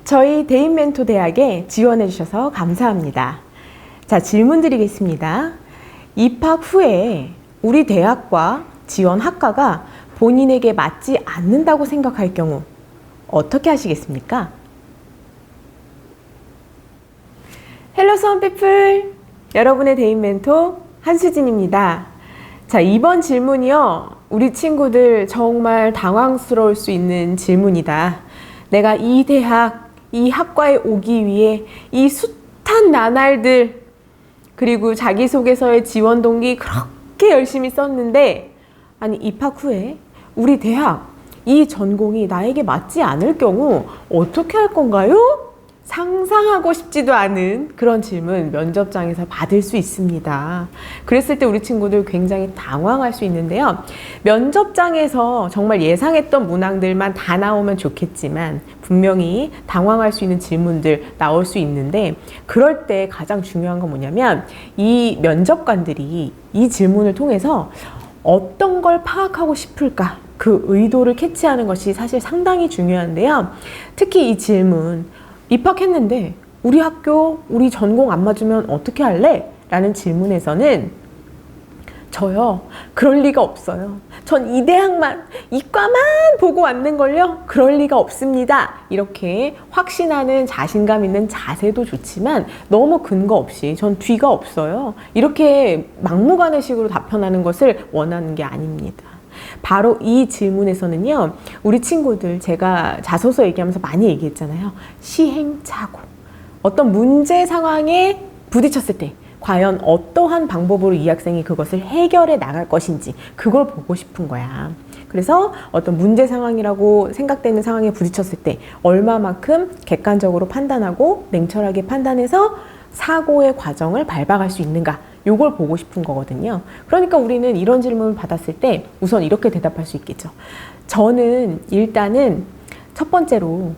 저희 대인멘토 대학에 지원해 주셔서 감사합니다. 자, 질문 드리겠습니다. 입학 후에 우리 대학과 지원 학과가 본인에게 맞지 않는다고 생각할 경우 어떻게 하시겠습니까? 헬로 수원 피플, 여러분의 대인멘토 한수진입니다. 자, 이번 질문이요, 우리 친구들 정말 당황스러울 수 있는 질문이다. 내가 이 대학, 이 학과에 오기 위해 이 숱한 나날들, 그리고 자기소개서의 지원 동기 그렇게 열심히 썼는데, 아니 입학 후에 우리 대학, 이 전공이 나에게 맞지 않을 경우 어떻게 할 건가요? 상상하고 싶지도 않은 그런 질문 면접장에서 받을 수 있습니다. 그랬을 때 우리 친구들 굉장히 당황할 수 있는데요. 면접장에서 정말 예상했던 문항들만 다 나오면 좋겠지만 분명히 당황할 수 있는 질문들 나올 수 있는데, 그럴 때 가장 중요한 건 뭐냐면 이 면접관들이 이 질문을 통해서 어떤 걸 파악하고 싶을까, 그 의도를 캐치하는 것이 사실 상당히 중요한데요. 특히 이 질문, 입학했는데 우리 학교, 우리 전공 안 맞으면 어떻게 할래? 라는 질문에서는 저요, 그럴 리가 없어요. 전 이 대학만, 이과만 보고 왔는걸요? 그럴 리가 없습니다. 이렇게 확신하는 자신감 있는 자세도 좋지만 너무 근거 없이 전 뒤가 없어요, 이렇게 막무가내식으로 답변하는 것을 원하는 게 아닙니다. 바로 이 질문에서는요, 우리 친구들, 제가 자소서 얘기하면서 많이 얘기했잖아요. 시행착오. 어떤 문제 상황에 부딪혔을 때 과연 어떠한 방법으로 이 학생이 그것을 해결해 나갈 것인지, 그걸 보고 싶은 거야. 그래서 어떤 문제 상황이라고 생각되는 상황에 부딪혔을 때 얼마만큼 객관적으로 판단하고 냉철하게 판단해서 사고의 과정을 밟아갈 수 있는가, 요걸 보고 싶은 거거든요. 그러니까 우리는 이런 질문을 받았을 때 우선 이렇게 대답할 수 있겠죠. 저는 일단은 첫 번째로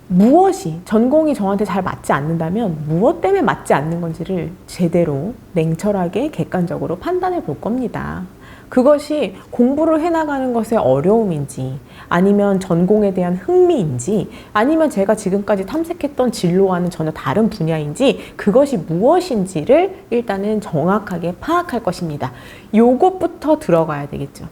무엇이, 전공이 저한테 잘 맞지 않는다면 무엇 때문에 맞지 않는 건지를 제대로 냉철하게 객관적으로 판단해 볼 겁니다. 그것이 공부를 해나가는 것의 어려움인지, 아니면 전공에 대한 흥미인지, 아니면 제가 지금까지 탐색했던 진로와는 전혀 다른 분야인지, 그것이 무엇인지를 일단은 정확하게 파악할 것입니다. 요것부터 들어가야 되겠죠.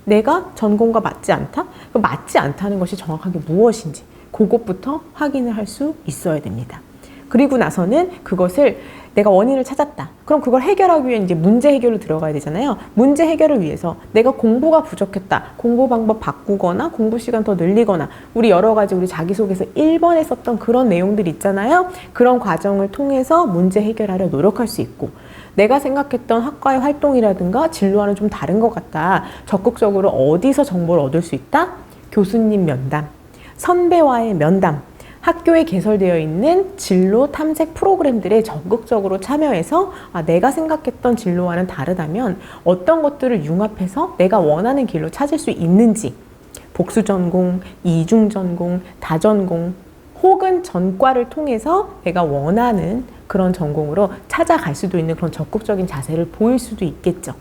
내가 전공과 맞지 않다? 맞지 않다는 것이 정확하게 무엇인지 그것부터 확인을 할 수 있어야 됩니다. 그리고 나서는 그것을 내가 원인을 찾았다. 그럼 그걸 해결하기 위해 이제 문제 해결로 들어가야 되잖아요. 문제 해결을 위해서 내가 공부가 부족했다. 공부 방법 바꾸거나 공부 시간 더 늘리거나, 우리 여러 가지 우리 자기소개서 1번에 썼던 그런 내용들 있잖아요. 그런 과정을 통해서 문제 해결하려 노력할 수 있고, 내가 생각했던 학과의 활동이라든가 진로와는 좀 다른 것 같다. 적극적으로 어디서 정보를 얻을 수 있다? 교수님 면담, 선배와의 면담, 학교에 개설되어 있는 진로 탐색 프로그램들에 적극적으로 참여해서 내가 생각했던 진로와는 다르다면 어떤 것들을 융합해서 내가 원하는 길로 찾을 수 있는지, 복수전공, 이중전공, 다전공 혹은 전과를 통해서 내가 원하는 그런 전공으로 찾아갈 수도 있는 그런 적극적인 자세를 보일 수도 있겠죠.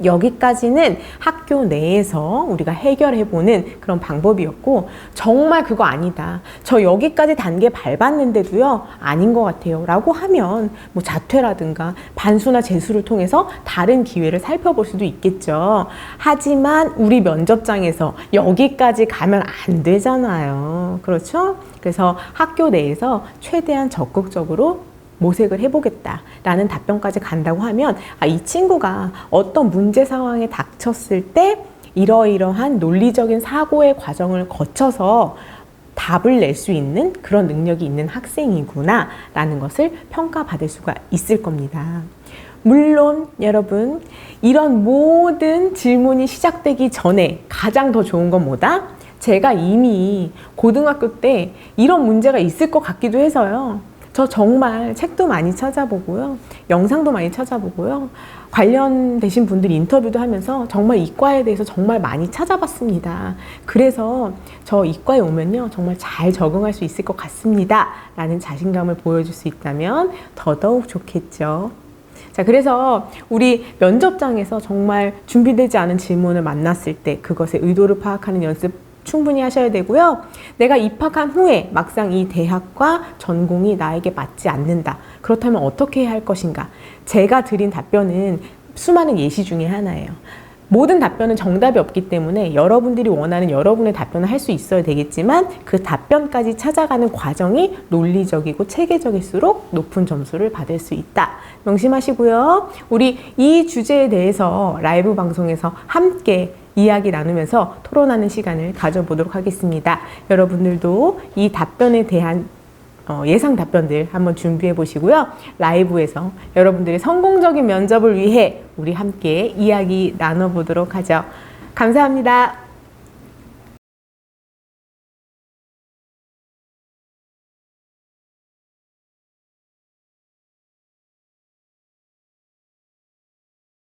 여기까지는 학교 내에서 우리가 해결해보는 그런 방법이었고, 정말 그거 아니다, 저 여기까지 단계 밟았는데도요 아닌 것 같아요 라고 하면 뭐 자퇴라든가 반수나 재수를 통해서 다른 기회를 살펴볼 수도 있겠죠. 하지만 우리 면접장에서 여기까지 가면 안 되잖아요. 그렇죠? 그래서 학교 내에서 최대한 적극적으로 모색을 해보겠다라는 답변까지 간다고 하면, 이 친구가 어떤 문제 상황에 닥쳤을 때 이러이러한 논리적인 사고의 과정을 거쳐서 답을 낼 수 있는 그런 능력이 있는 학생이구나 라는 것을 평가받을 수가 있을 겁니다. 물론 여러분, 이런 모든 질문이 시작되기 전에 가장 더 좋은 건 뭐다? 제가 이미 고등학교 때 이런 문제가 있을 것 같기도 해서요, 저 정말 책도 많이 찾아보고요, 영상도 많이 찾아보고요, 관련되신 분들 인터뷰도 하면서 정말 이과에 대해서 정말 많이 찾아봤습니다. 그래서 저 이과에 오면요 정말 잘 적응할 수 있을 것 같습니다 라는 자신감을 보여줄 수 있다면 더더욱 좋겠죠. 자, 그래서 우리 면접장에서 정말 준비되지 않은 질문을 만났을 때 그것의 의도를 파악하는 연습 충분히 하셔야 되고요. 내가 입학한 후에 막상 이 대학과 전공이 나에게 맞지 않는다. 그렇다면 어떻게 해야 할 것인가? 제가 드린 답변은 수많은 예시 중에 하나예요. 모든 답변은 정답이 없기 때문에 여러분들이 원하는 여러분의 답변을 할 수 있어야 되겠지만 그 답변까지 찾아가는 과정이 논리적이고 체계적일수록 높은 점수를 받을 수 있다. 명심하시고요. 우리 이 주제에 대해서 라이브 방송에서 함께 이야기 나누면서 토론하는 시간을 가져보도록 하겠습니다. 여러분들도 이 답변에 대한 예상 답변들 한번 준비해 보시고요. 라이브에서 여러분들의 성공적인 면접을 위해 우리 함께 이야기 나눠보도록 하죠. 감사합니다.